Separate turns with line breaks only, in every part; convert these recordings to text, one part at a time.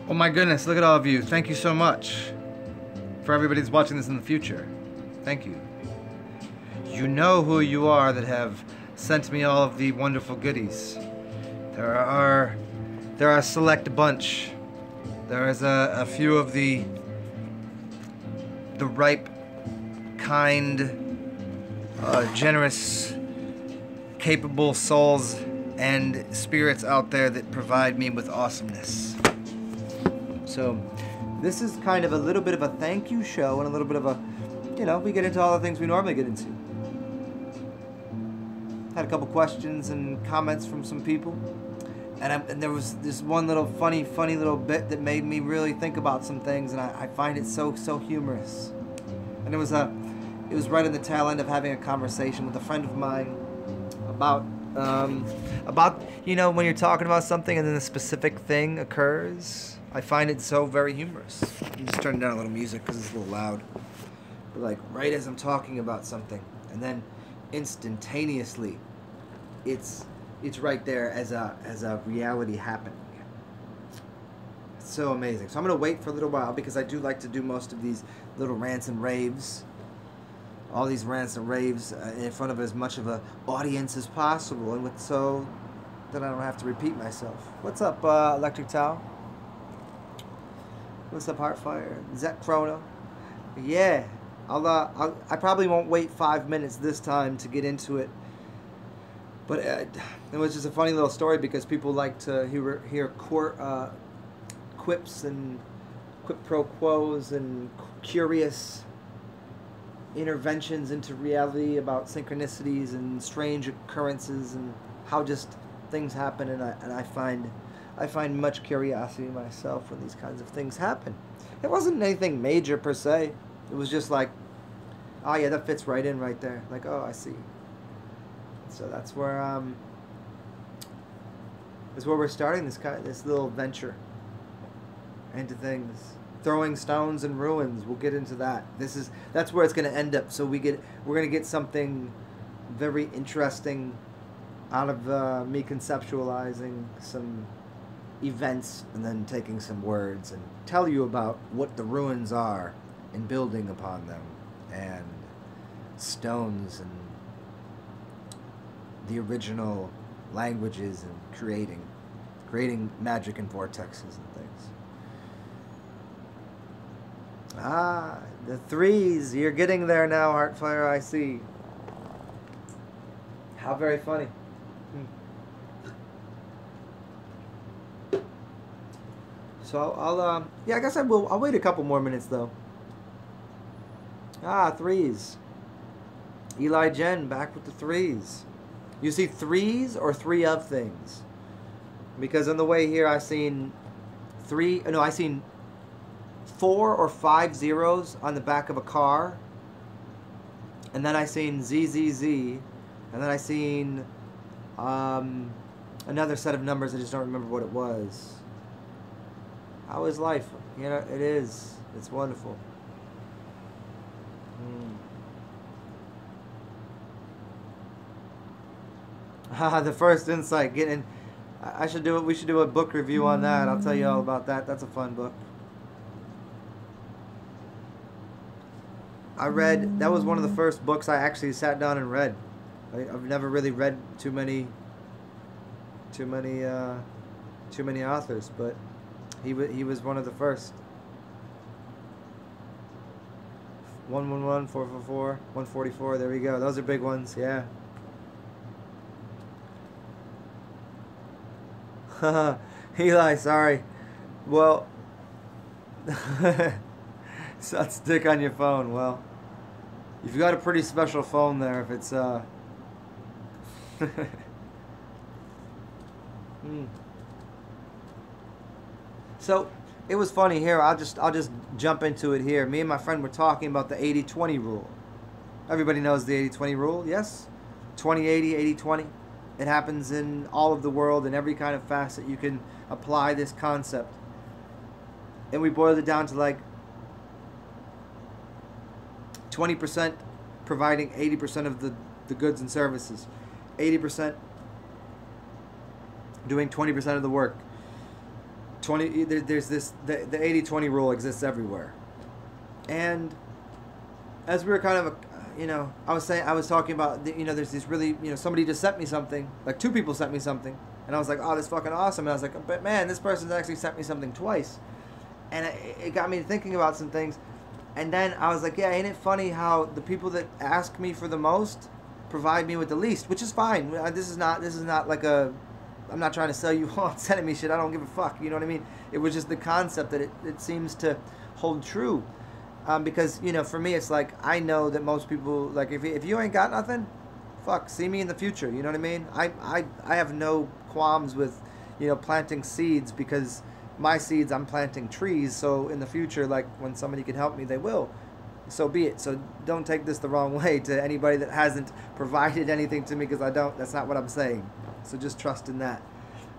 Oh my goodness, look at all of you. Thank you so much. For everybody that's watching this in the future. Thank you. You know who you are that have sent me all of the wonderful goodies. There are a select bunch. There is a few of the ripe, kind, generous, capable souls and spirits out there that provide me with awesomeness. So this is kind of a little bit of a thank you show and a little bit of a, you know, we get into all the things we normally get into. Had a couple questions and comments from some people. And there was this one little funny little bit that made me really think about some things, and I find it so humorous. And it was right in the tail end of having a conversation with a friend of mine about you know, when you're talking about something and then a specific thing occurs. I find it so very humorous. I'm just turning down a little music because it's a little loud. But like right as I'm talking about something, and then instantaneously, it's right there as a reality happening. It's so amazing. So I'm gonna wait for a little while because I do like to do most of these little rants and raves, all these rants and raves in front of as much of an audience as possible, and so that I don't have to repeat myself. What's up, Electric Towel? What's up, Heartfire? Zet Chrono? Yeah, I probably won't wait 5 minutes this time to get into it. But it was just a funny little story because people like to hear quips and quid pro quos and curious interventions into reality about synchronicities and strange occurrences and how just things happen. And I find much curiosity myself when these kinds of things happen. It wasn't anything major per se. It was just like, oh yeah, that fits right in right there. Like, oh, I see. So that's where we're starting this little venture into things. Throwing stones in ruins. We'll get into that. That's where it's going to end up. So we're going to get something very interesting out of me conceptualizing some events and then taking some words and tell you about what the ruins are and building upon them and stones and the original languages and creating magic and vortexes and things. Ah, the threes. You're getting there now, Heartfire, I see. How very funny. So I'll yeah, I guess I'll wait a couple more minutes though. Ah, threes. Eli Jen back with the threes. You see threes or three of things? Because on the way here I seen I seen 4 or 5 zeros on the back of a car. And then I seen ZZZ. And then I seen another set of numbers. I just don't remember what it was. How is life? You know, it is. It's wonderful. The first insight. We should do a book review on that. I'll tell you all about that. That's a fun book. That was one of the first books I actually sat down and read. I've never really read too many authors, but he was one of the first. 111, 444, 144. There we go. Those are big ones. Yeah. Eli, sorry. Well, suck stick on your phone. Well, you've got a pretty special phone there. If it's So it was funny here. I'll just jump into it here. Me and my friend were talking about the 80-20 rule. Everybody knows the 80-20 rule, yes? 20-80, 80-20. It happens in all of the world, in every kind of facet. You can apply this concept. And we boiled it down to like 20% providing 80% of the goods and services. 80% doing 20% of the work. there's this, the 80-20 rule exists everywhere. And as we were kind of, I was talking about, there's these really, somebody just sent me something, like 2 people sent me something, and I was like, oh, that's fucking awesome. And I was like, but man, this person's actually sent me something twice. And it got me thinking about some things. And then I was like, yeah, ain't it funny how the people that ask me for the most provide me with the least, which is fine. This is not like a, I'm not trying to sell you on sending me shit. I don't give a fuck. You know what I mean? It was just the concept that it seems to hold true. Because, for me, it's like, I know that most people, like, if you ain't got nothing, fuck, see me in the future. You know what I mean? I have no qualms with, planting seeds, because my seeds, I'm planting trees. So in the future, like, when somebody can help me, they will. So be it. So don't take this the wrong way to anybody that hasn't provided anything to me, because I don't. That's not what I'm saying. So just trust in that.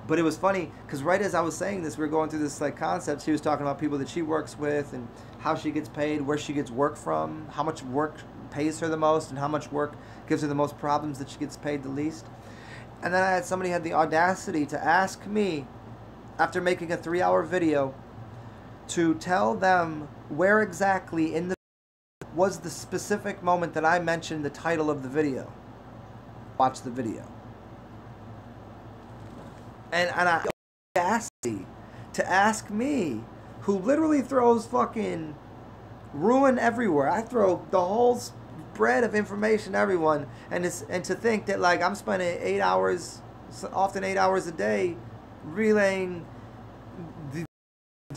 But it was funny, because right as I was saying this, we were going through this like concept. She was talking about people that she works with and how she gets paid, where she gets work from, how much work pays her the most, and how much work gives her the most problems that she gets paid the least. And then I had somebody had the audacity to ask me, after making a 3-hour video, to tell them where exactly in the was the specific moment that I mentioned the title of the video. Watch the video. And I audacity to ask me, who literally throws fucking ruin everywhere. I throw the whole spread of information to everyone, and to think that like I'm spending 8 hours, often 8 hours a day, relaying the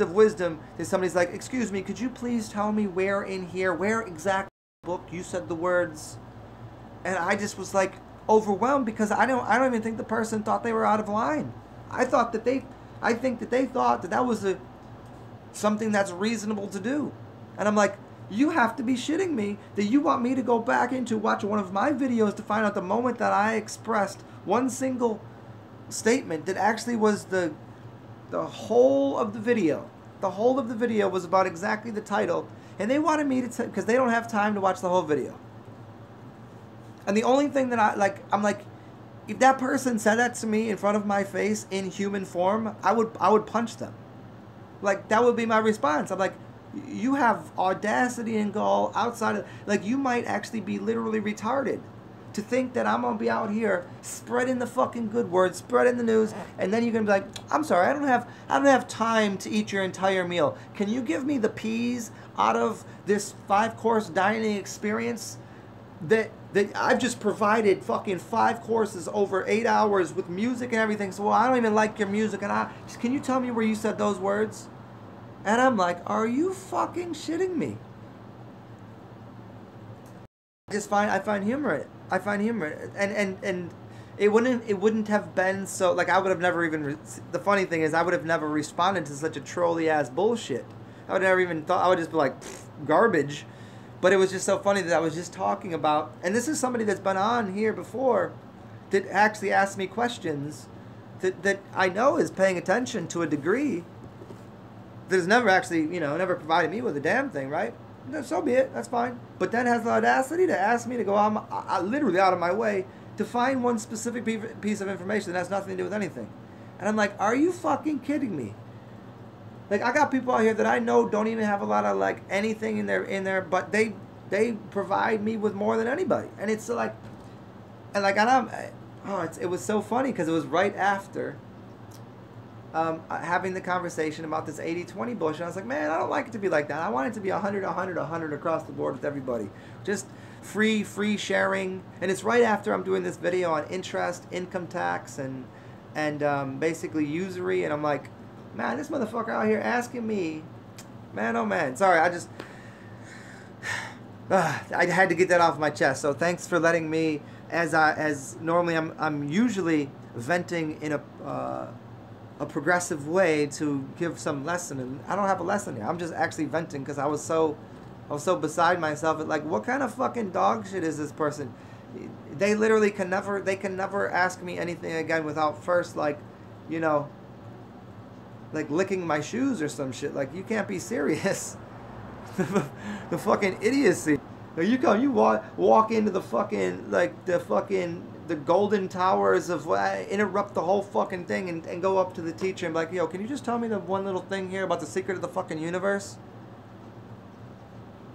of wisdom. That somebody's like, excuse me, could you please tell me where in here, where exactly in the book you said the words? And I just was like overwhelmed, because I don't even think the person thought they were out of line. I think that they thought that was something that's reasonable to do. And I'm like, you have to be shitting me that you want me to go back into watch one of my videos to find out the moment that I expressed one single statement that actually was the whole of the video. The whole of the video was about exactly the title, and they wanted me to, because they don't have time to watch the whole video. And the only thing that I'm like, if that person said that to me in front of my face in human form, I would punch them. Like, that would be my response. I'm like, you have audacity and gall outside of, like, you might actually be literally retarded to think that I'm gonna be out here spreading the fucking good word, spreading the news, and then you're gonna be like, I'm sorry, I don't have time to eat your entire meal. Can you give me the peas out of this 5-course dining experience that I've just provided fucking 5 courses over 8 hours with music and everything? So, well, I don't even like your music, and can you tell me where you said those words? And I'm like, are you fucking shitting me? I find humor in it. I find humor in it. And it wouldn't have been so, like, I would have never even, the funny thing is, I would have never responded to such a trolly ass bullshit. I would never even thought, I would just be like, garbage. But it was just so funny that I was just talking about, and this is somebody that's been on here before that actually asked me questions that I know is paying attention to a degree, that has never actually, never provided me with a damn thing, right? So be it, that's fine. But then has the audacity to ask me to go literally out of my way to find one specific piece of information that has nothing to do with anything. And I'm like, are you fucking kidding me? Like, I got people out here that I know don't even have a lot of, like, anything in there, but they provide me with more than anybody. And it's like, it was so funny, because it was right after having the conversation about this 80-20 bullshit. I was like, man, I don't like it to be like that. I want it to be 100, 100, 100 across the board with everybody. Just free sharing. And it's right after I'm doing this video on interest, income tax, and basically usury. And I'm like, man, this motherfucker out here asking me, man, oh man. Sorry, I had to get that off my chest. So thanks for letting me, as normally I'm usually venting in a progressive way to give some lesson, and I don't have a lesson here. I'm just actually venting because I was so beside myself. Like, what kind of fucking dog shit is this person? They literally can never ask me anything again without first, like, like licking my shoes or some shit. Like, you can't be serious. The fucking idiocy. You walk into the fucking, like, the fucking the golden towers of interrupt the whole fucking thing and go up to the teacher and be like, yo, can you just tell me the one little thing here about the secret of the fucking universe?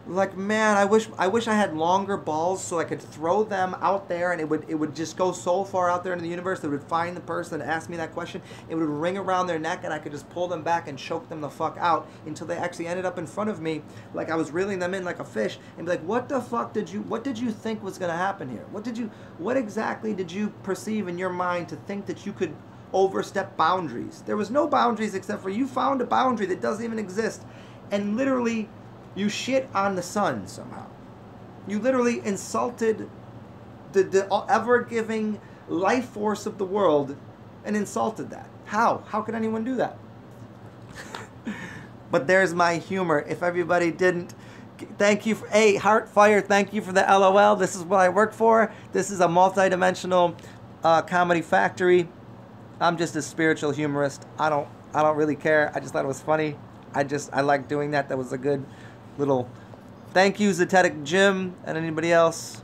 Like, man, I wish I had longer balls so I could throw them out there and it would just go so far out there into the universe that it would find the person that asked me that question. It would ring around their neck and I could just pull them back and choke them the fuck out until they actually ended up in front of me, like I was reeling them in like a fish, and be like, what the fuck did you think was gonna happen here? What exactly did you perceive in your mind to think that you could overstep boundaries? There was no boundaries except for you found a boundary that doesn't even exist, and literally you shit on the sun somehow. You literally insulted the ever-giving life force of the world and insulted that. How? How could anyone do that? But there's my humor. If everybody didn't, thank you for, hey, Heartfire, thank you for the LOL. This is what I work for. This is a multi-dimensional comedy factory. I'm just a spiritual humorist. I don't really care. I just thought it was funny. I like doing that. That was a good little thank you, Zetetic Jim, and anybody else.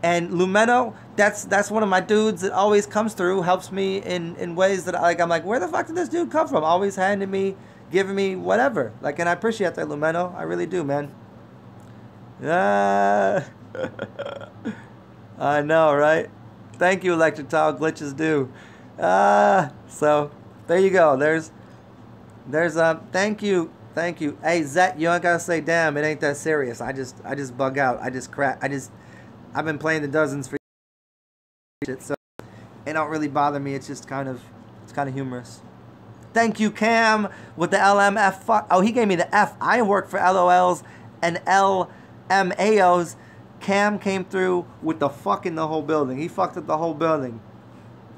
And Lumeno, that's one of my dudes that always comes through, helps me in ways that I'm like, where the fuck did this dude come from? Always handing me, giving me whatever. Like, and I appreciate that, Lumeno. I really do, man. I know, right? Thank you, Electric Tile. Glitches do. So there you go. There's thank you. Thank you. Hey, Zet, you don't gotta say damn, it ain't that serious. I just bug out. I've been playing the dozens for shit, so it don't really bother me. It's just kind of humorous. Thank you, Cam, with the LMF. Oh, he gave me the F. I work for LOLs and LMAOs. Cam came through with the fucking the whole building. He fucked up the whole building.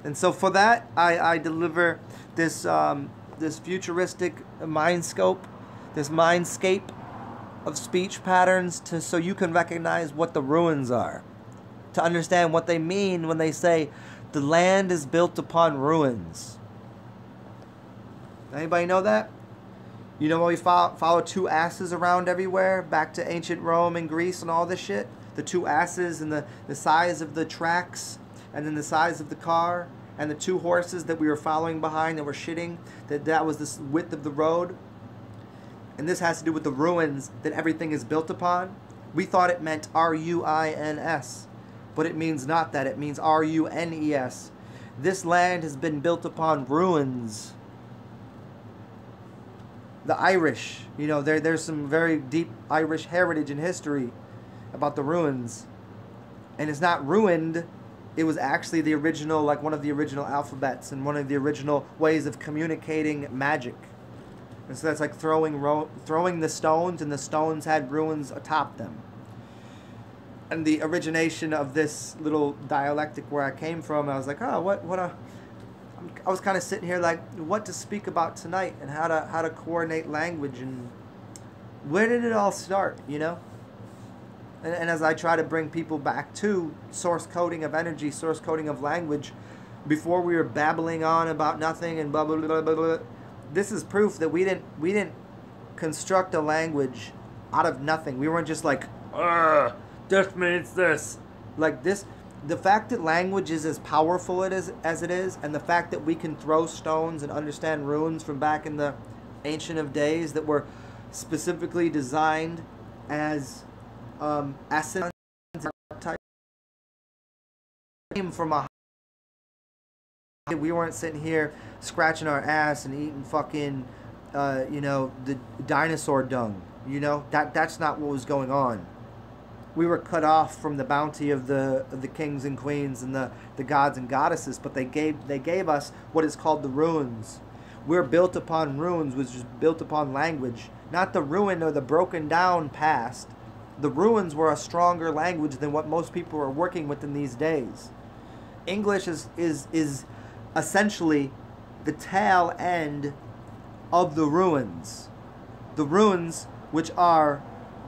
And so for that, I deliver this this futuristic mindscape of speech patterns so you can recognize what the ruins are, to understand what they mean when they say the land is built upon ruins. Anybody know that? You know when we follow two asses around everywhere, back to ancient Rome and Greece and all this shit? The two asses and the size of the tracks and then the size of the car, and the two horses that we were following behind that were shitting, that was the width of the road. And this has to do with the ruins that everything is built upon. We thought it meant R-U-I-N-S, but it means not that. It means R-U-N-E-S. This land has been built upon ruins. The Irish, you know, there's some very deep Irish heritage and history about the ruins. And it's not ruined. It was actually the original, like one of the original alphabets and one of the original ways of communicating magic. And so that's like throwing the stones, and the stones had ruins atop them. And the origination of this little dialectic where I came from, I was like, oh, I was kind of sitting here like, what to speak about tonight, and how to coordinate language, and where did it all start, you know? And as I try to bring people back to source coding of energy, source coding of language, before we were babbling on about nothing and blah, blah, blah, blah, blah, this is proof that we didn't construct a language out of nothing. We weren't just like, this means this. Like this, the fact that language is as powerful as it is, and the fact that we can throw stones and understand runes from back in the ancient of days that were specifically designed as essence type, came from a. We weren't sitting here scratching our ass and eating fucking, you know, the dinosaur dung. You know, that's not what was going on. We were cut off from the bounty of the kings and queens and the gods and goddesses, but they gave us what is called the runes. We're built upon runes, which is built upon language, not the ruin or the broken down past. The ruins were a stronger language than what most people are working with in these days. English is essentially the tail end of the ruins. The runes, which are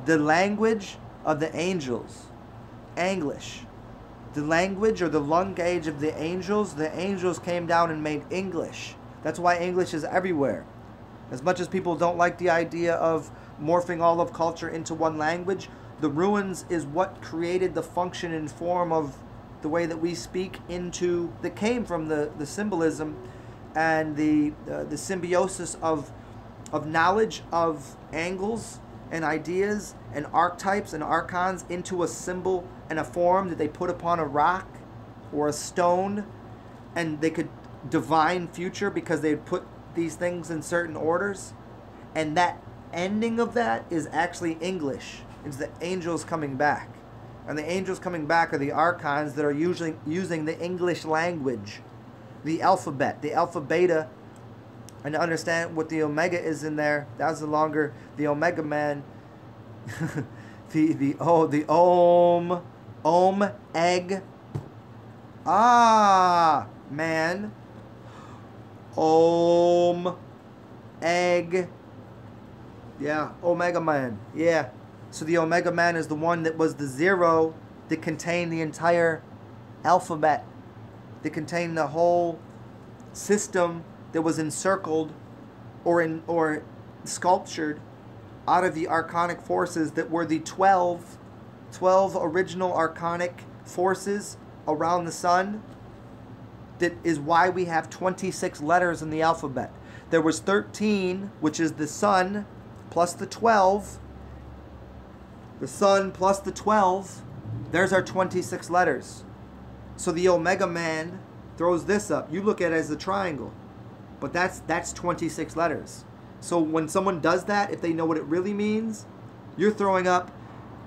the language of the angels. English. The language or the lung gauge of the angels came down and made English. That's why English is everywhere. As much as people don't like the idea of morphing all of culture into one language, the ruins is what created the function and form of the way that we speak into, that came from the symbolism and the symbiosis of knowledge of angles and ideas and archetypes and archons into a symbol and a form that they put upon a rock or a stone, and they could divine future because they put these things in certain orders. And that ending of that is actually English. It's the angels coming back. And the angels coming back are the archons that are usually using the English language, the alphabet, the alpha beta. And to understand what the omega is in there, that's the longer the omega man. the om egg. Ah, man. Om egg. Yeah, omega man. Yeah. So the omega man is the one that was the zero that contained the entire alphabet, that contained the whole system that was encircled or sculptured out of the archonic forces that were the 12 original archonic forces around the sun. That is why we have 26 letters in the alphabet. There was 13, which is the sun plus the 12. The sun plus the 12. There's our 26 letters. So the omega man throws this up. You look at it as a triangle. But that's 26 letters. So when someone does that, if they know what it really means, you're throwing up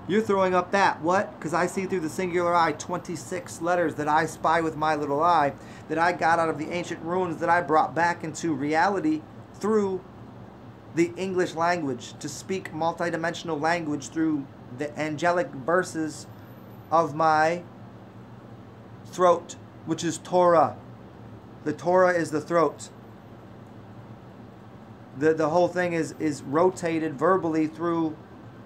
that. What? Because I see through the singular eye 26 letters that I spy with my little eye, that I got out of the ancient ruins, that I brought back into reality through the English language, to speak multidimensional language through the angelic verses of my throat, which is Torah. The Torah is the throat. The whole thing is rotated verbally through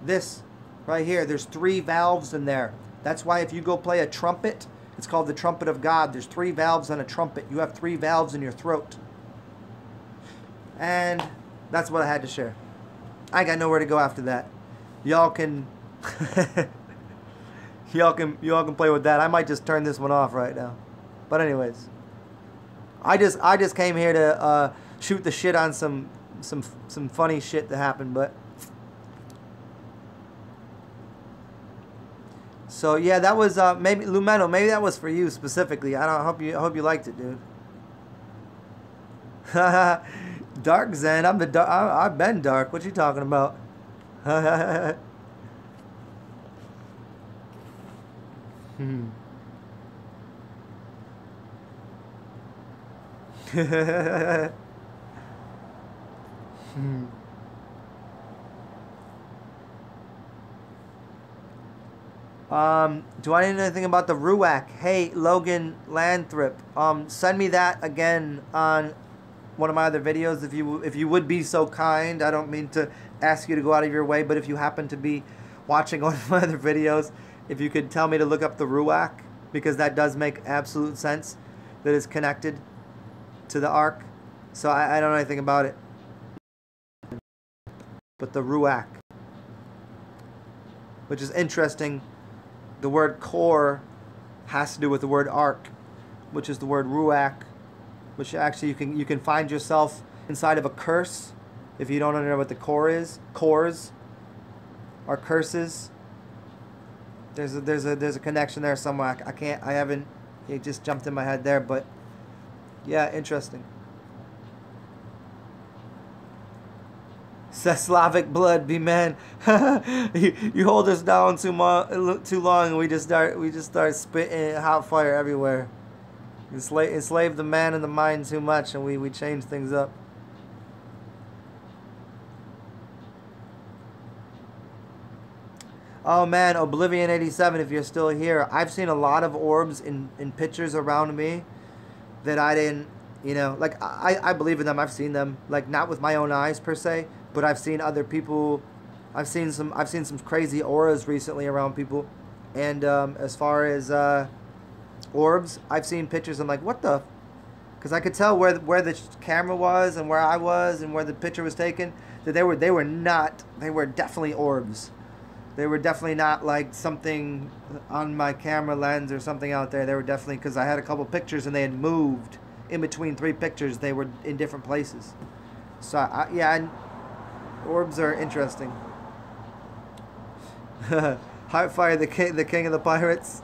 this right here. There's 3 valves in there. That's why if you go play a trumpet, it's called the trumpet of God. There's 3 valves on a trumpet. You have 3 valves in your throat. And that's what I had to share. I got nowhere to go after that. Y'all can y'all can play with that. I might just turn this one off right now. But anyways, I just came here to shoot the shit on some funny shit that happened, but so yeah, that was maybe Lumeno, maybe that was for you specifically. I hope you liked it, dude. Dark Zen, I've been dark. What you talking about? Do I know anything about the Ruach? Hey, Logan Landthrop, send me that again on one of my other videos if you would be so kind. I don't mean to ask you to go out of your way, but if you happen to be watching one of my other videos, if you could tell me to look up the Ruach, because that does make absolute sense, that is connected to the Ark. So I don't know anything about it. But the Ruach, which is interesting, the word core has to do with the word ark, which is the word Ruach, which actually you can find yourself inside of a curse if you don't know what the core is. Cores are curses. There's a connection there somewhere. I haven't, it just jumped in my head there, but yeah, interesting. Says Slavic blood, be man. you hold us down too long, and we just start spitting hot fire everywhere. Enslave the man and the mind too much, and we change things up. Oh man, Oblivion 87, if you're still here, I've seen a lot of orbs in pictures around me that I didn't, like I believe in them. I've seen them, like not with my own eyes per se, but I've seen other people. I've seen some crazy auras recently around people, and as far as orbs, I've seen pictures. I'm like, what the? Because I could tell where the camera was and where I was and where the picture was taken, that they were definitely orbs. They were definitely not like something on my camera lens or something out there. They were definitely, because I had a couple pictures and they had moved in between 3 pictures. They were in different places. So yeah, orbs are interesting. Heartfire, the king of the pirates.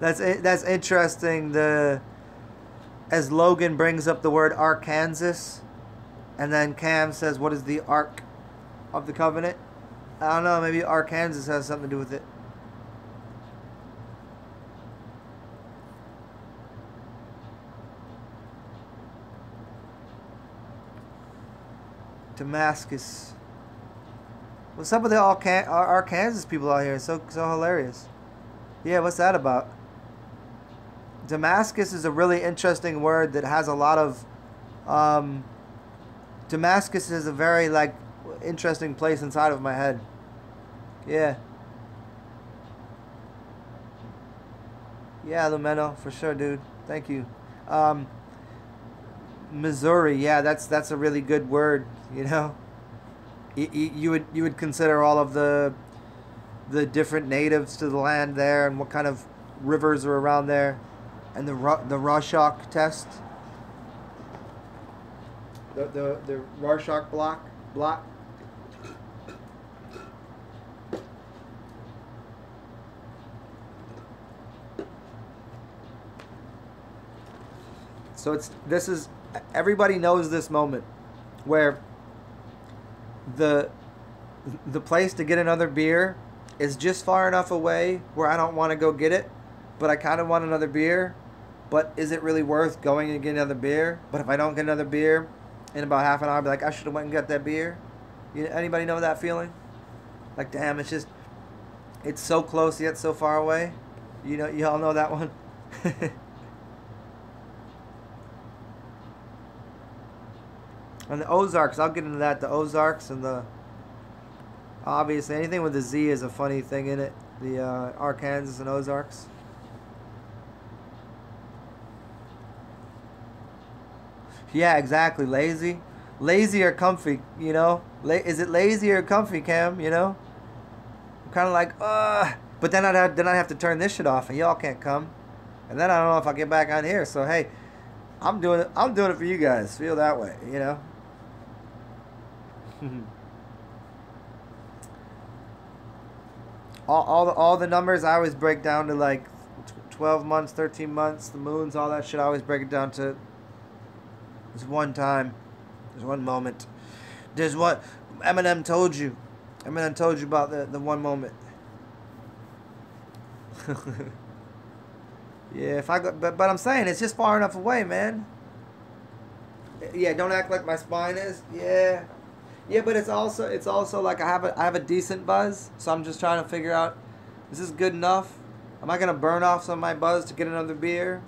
That's interesting. As Logan brings up the word Arkansas, and then Cam says, "What is the Ark of the Covenant?" I don't know. Maybe Arkansas has something to do with it. Damascus. What's up with the Arkansas people out here? So hilarious. Yeah, what's that about? Damascus is a really interesting word that has a lot of. Damascus is a very like interesting place inside of my head. Yeah. Yeah, Lumeno, for sure, dude. Thank you. Missouri, yeah, that's a really good word. You know, you would consider all of the different natives to the land there and what kind of rivers are around there, and the Rorschach test, the Rorschach block. So everybody knows this moment where the place to get another beer is just far enough away where I don't want to go get it, but I kind of want another beer. But is it really worth going and getting another beer? But if I don't get another beer in about half an hour, I'll be like, I should have went and got that beer. Anybody know that feeling? Like, damn, it's so close yet so far away. You all know that one. And the Ozarks, I'll get into that. The Ozarks and obviously anything with a Z is a funny thing in it. The Arkansas and Ozarks. Yeah, exactly. Lazy or comfy, you know? Is it lazy or comfy, Cam, you know? I'm kind of like, but then I'd have to turn this shit off and y'all can't come. And then I don't know if I'll get back on here. So, hey, I'm doing it for you guys. Feel that way, you know? all the numbers I always break down to like 12 months, 13 months, the moons, all that shit. I always break it down to there's one time, there's one moment, there's what Eminem told you about the one moment. Yeah, if I go, but I'm saying it's just far enough away, man. Yeah, don't act like my spine is. Yeah. Yeah, but it's also like I have a decent buzz, so I'm just trying to figure out, is this good enough? Am I gonna burn off some of my buzz to get another beer?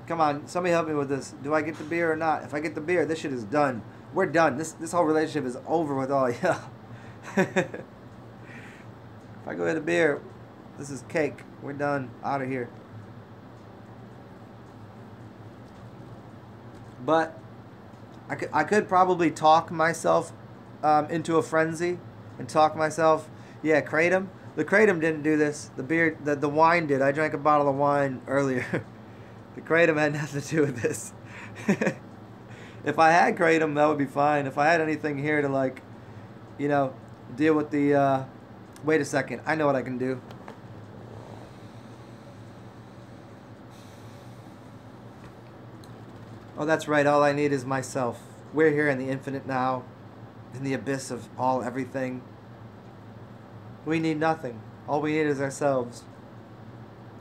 Come on, somebody help me with this. Do I get the beer or not? If I get the beer, this shit is done. We're done. This whole relationship is over with all y'all. If I go get a beer, this is cake. We're done. Out of here. But I could probably talk myself into a frenzy and talk myself. Yeah, Kratom. The Kratom didn't do this. The wine did. I drank a bottle of wine earlier. The Kratom had nothing to do with this. If I had Kratom, that would be fine. If I had anything here to like, deal with the. Wait a second. I know what I can do. Oh, that's right. All I need is myself. We're here in the infinite now, in the abyss of all everything. We need nothing. All we need is ourselves.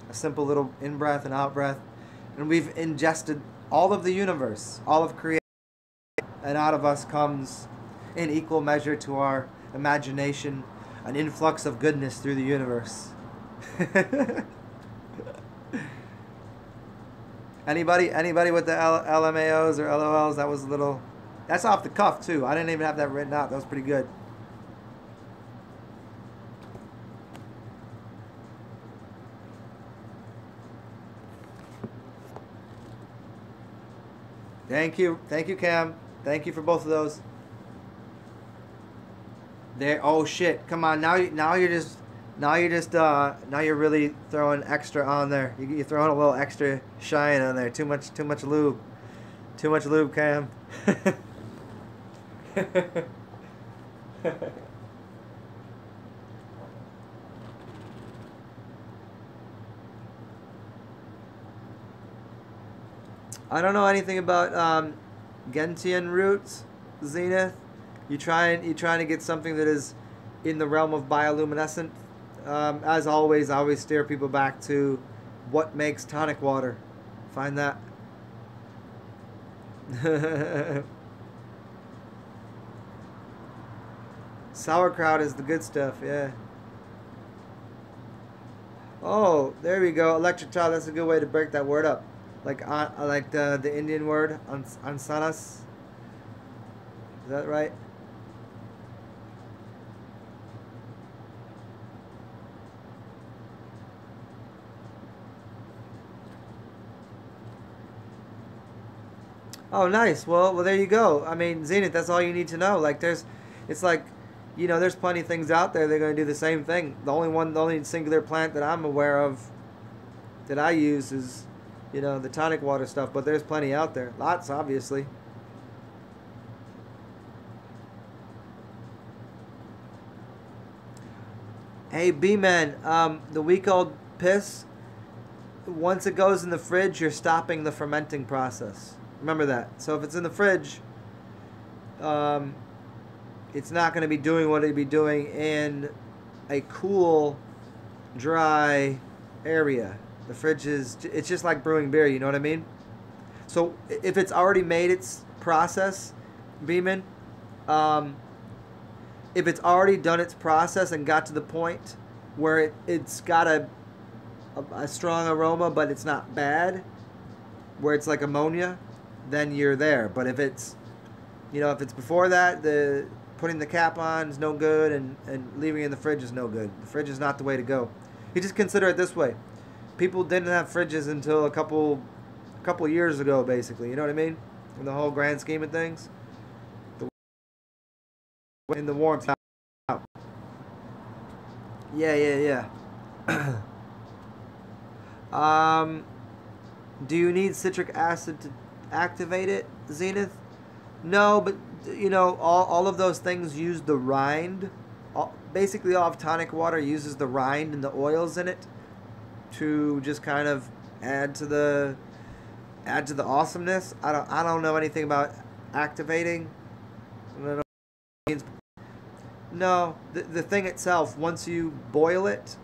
A simple little in-breath and out-breath. And we've ingested all of the universe, all of creation. And out of us comes, in equal measure to our imagination, an influx of goodness through the universe. Anybody with the LMAOs or LOLs? That was a little... That's off the cuff, too. I didn't even have that written out. That was pretty good. Thank you, Cam. Thank you for both of those. There. Oh shit! Come on, now you're really throwing extra on there. You're throwing a little extra shine on there. Too much lube. Too much lube, Cam. I don't know anything about Gentian roots, Zenith. You trying to get something that is in the realm of bioluminescent. As always, I always steer people back to what makes tonic water. Find that. Sauerkraut is the good stuff, yeah. Oh, there we go. Electric child, that's a good way to break that word up. Like the Indian word, ansanas. Is that right? Oh, nice. Well, there you go. I mean, Zenith, that's all you need to know. It's like, there's plenty of things out there. They're going to do the same thing. The only singular plant that I'm aware of that I use is, the tonic water stuff. But there's plenty out there. Lots, obviously. Hey, B-Man, the week-old piss, once it goes in the fridge, you're stopping the fermenting process. Remember that. So if it's in the fridge, it's not going to be doing what it'd be doing in a cool, dry area. The fridge it's just like brewing beer, you know what I mean? So if it's already made its process, Beeman, if it's already done its process and got to the point where it's got a strong aroma, but it's not bad, where it's like ammonia, then you're there. But if it's before that, the putting the cap on is no good, and leaving it in the fridge is no good. The fridge is not the way to go. You just consider it this way: people didn't have fridges until a couple years ago, basically. You know what I mean? In the whole grand scheme of things, in the warmth. Yeah. Do you need citric acid to activate it, Zenith? No, but all of those things use the rind. Basically, all of tonic water uses the rind and the oils in it to just kind of add to the awesomeness. I don't know anything about activating. I don't know. No, the thing itself, once you boil it,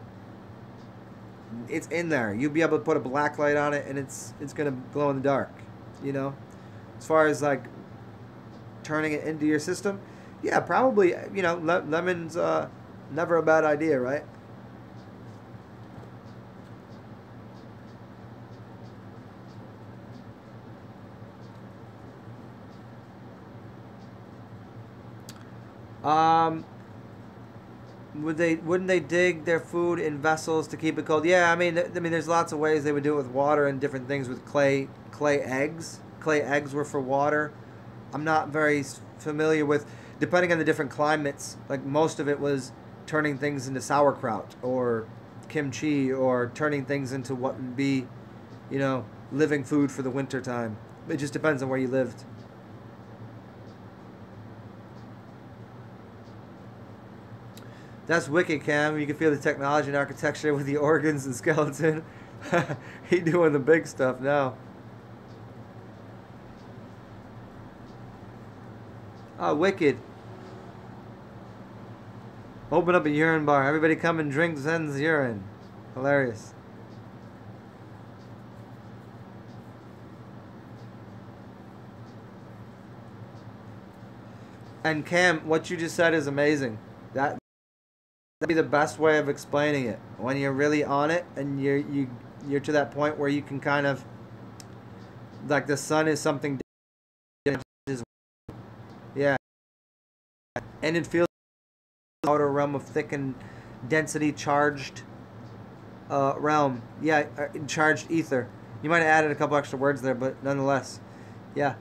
it's in there. You'll be able to put a black light on it, and it's gonna glow in the dark. As far as like turning it into your system, yeah, probably. Lemon's never a bad idea, right? Wouldn't they dig their food in vessels to keep it cold? Yeah, I mean, there's lots of ways they would do it with water and different things with clay eggs. Clay eggs were for water. I'm not very familiar with, depending on the different climates. Like most of it was turning things into sauerkraut or kimchi, or turning things into what would be, living food for the winter time. It just depends on where you lived. That's wicked, Cam. You can feel the technology and architecture with the organs and skeleton. He doing the big stuff now. Oh, wicked. Open up a urine bar. Everybody come and drink Zen's urine. Hilarious. And Cam, what you just said is amazing. That'd be the best way of explaining it. When you're really on it and you're to that point where you can kind of, like, the sun is something different. Yeah. And it feels outer realm of thick and density charged realm. Yeah, charged ether. You might have added a couple extra words there, but nonetheless. Yeah.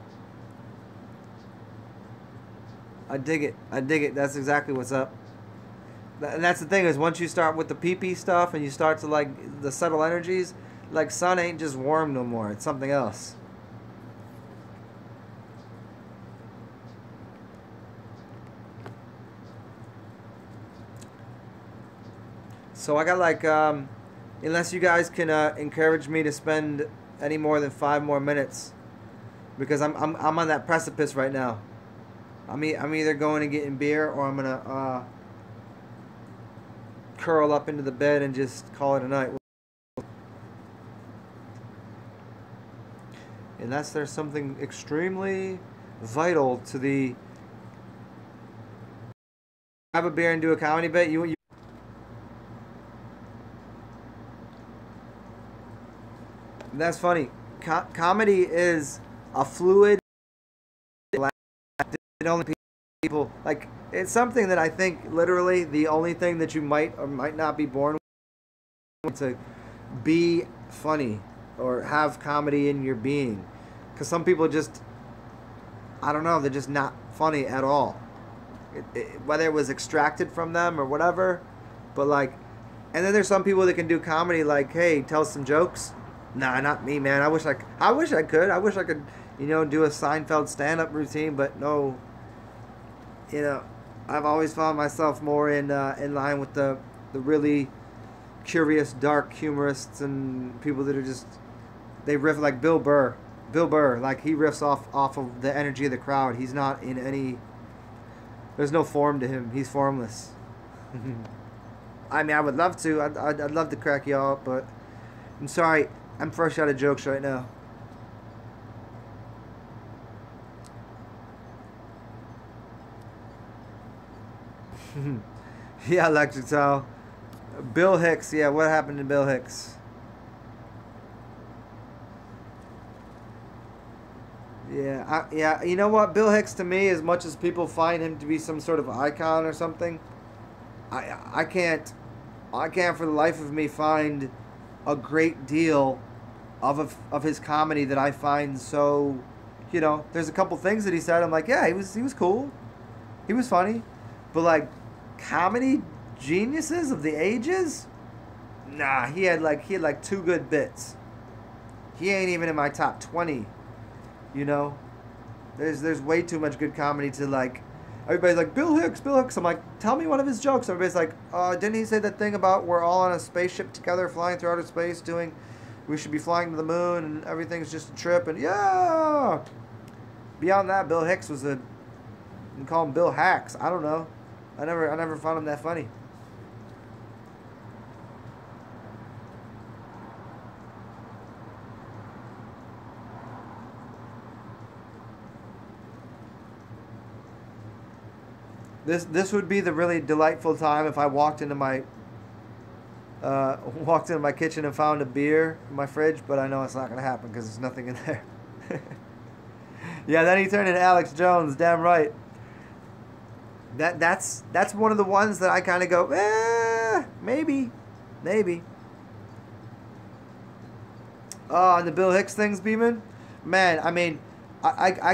I dig it. I dig it. That's exactly what's up. And that's the thing is once you start with the pee-pee stuff and you start to like the subtle energies, like sun ain't just warm no more. It's something else. So I got like, unless you guys can encourage me to spend any more than 5 more minutes, because I'm on that precipice right now. I'm either going and getting beer or I'm gonna curl up into the bed and just call it a night. Unless there's something extremely vital to the have a beer and do a comedy bit. You That's funny. Comedy is a fluid. It only people like it's something that I think literally the only thing that you might or might not be born with to be funny or have comedy in your being, because some people just I don't know, they're just not funny at all. Whether it was extracted from them or whatever, but like, and then there's some people that can do comedy like, hey, tell some jokes. Nah, not me, man. I wish I could. I wish I could, you know, do a Seinfeld stand-up routine, but no. You know, I've always found myself more in line with the really curious, dark humorists and people that are just they riff like Bill Burr. Bill Burr, like he riffs off of the energy of the crowd. He's not in any. There's no form to him. He's formless. I mean, I would love to. I'd love to crack y'all up, but I'm sorry. I'm fresh out of jokes right now. Yeah, Electric Towel. Bill Hicks. Yeah, what happened to Bill Hicks? Yeah, yeah. You know what? Bill Hicks to me, as much as people find him to be some sort of icon or something, I can't for the life of me find a great deal of his comedy that I find so, you know, there's a couple things that he said I'm like, yeah, he was cool, he was funny, but like comedy geniuses of the ages, nah, he had like 2 good bits. He ain't even in my top 20, you know. There's way too much good comedy to like. Everybody's like, Bill Hicks. I'm like, tell me one of his jokes. Everybody's like, didn't he say that thing about we're all on a spaceship together flying through outer space we should be flying to the moon and everything's just a trip, and yeah. Beyond that, Bill Hicks was you can call him Bill Hacks. I don't know. I never found him that funny. This would be the really delightful time if I walked into my kitchen and found a beer in my fridge, but I know it's not going to happen because there's nothing in there. Yeah, then he turned into Alex Jones. Damn right. That's one of the ones that I kind of go, maybe. Oh, and the Bill Hicks things, Beeman? Man, I mean, I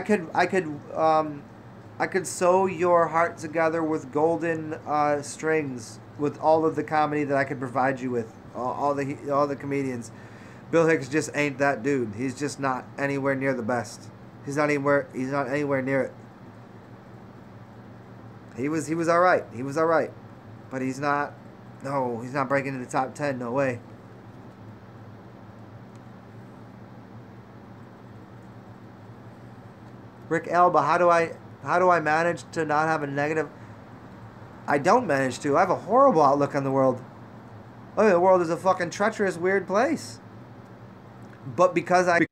could sew your heart together with golden strings with all of the comedy that I could provide you with, all the comedians. Bill Hicks just ain't that dude. He's just not anywhere near the best. He's not anywhere near it. He was all right. He was all right, but he's not. No, he's not breaking into the top 10. No way. Rick Elba, how do I manage to not have a negative? I don't manage to. I have a horrible outlook on the world. Oh, the world is a fucking treacherous, weird place. But because I